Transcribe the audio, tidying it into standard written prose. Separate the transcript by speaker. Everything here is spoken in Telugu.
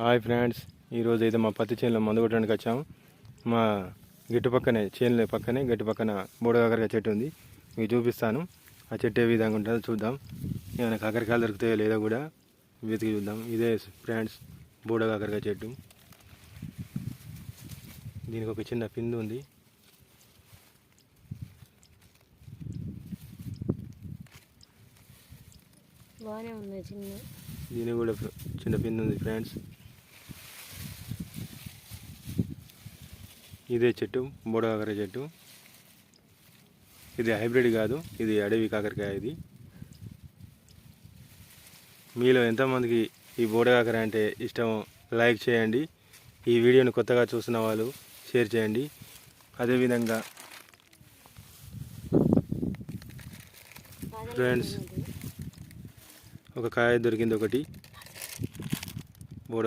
Speaker 1: హాయ్ ఫ్రెండ్స్, ఈరోజు అయితే మా పత్తి చేనులో మందు కొట్టడానికి వచ్చాము. మా గిట్టు పక్కనే చేనుల పక్కనే గట్టు పక్కన బూడకాకరకాయ చెట్టు ఉంది. మీకు చూపిస్తాను. ఆ చెట్టు ఏ విధంగా ఉంటుందో చూద్దాం. ఏమైనా కాకరకాయలు దొరుకుతాయో లేదో కూడా వెతికి చూద్దాం. ఇదే ఫ్రెండ్స్ బూడకాకరకాయ చెట్టు. దీనికి ఒక చిన్న పిందు ఉంది.
Speaker 2: బాగానే ఉన్నాయి చిన్న.
Speaker 1: దీనికి కూడా చిన్న పిందు ఉంది ఫ్రెండ్స్. ఇదే చెట్టు బూడకాకర చెట్టు. ఇది హైబ్రిడ్ కాదు, ఇది అడవి కాకరకాయ. ఇది మీలో ఎంతమందికి ఈ బూడకాకర అంటే ఇష్టమో లైక్ చేయండి. ఈ వీడియోని కొత్తగా చూస్తున్న వాళ్ళు షేర్ చేయండి. అదేవిధంగా ఫ్రెండ్స్ ఒక కాయ దొరికింది, ఒకటి బూడ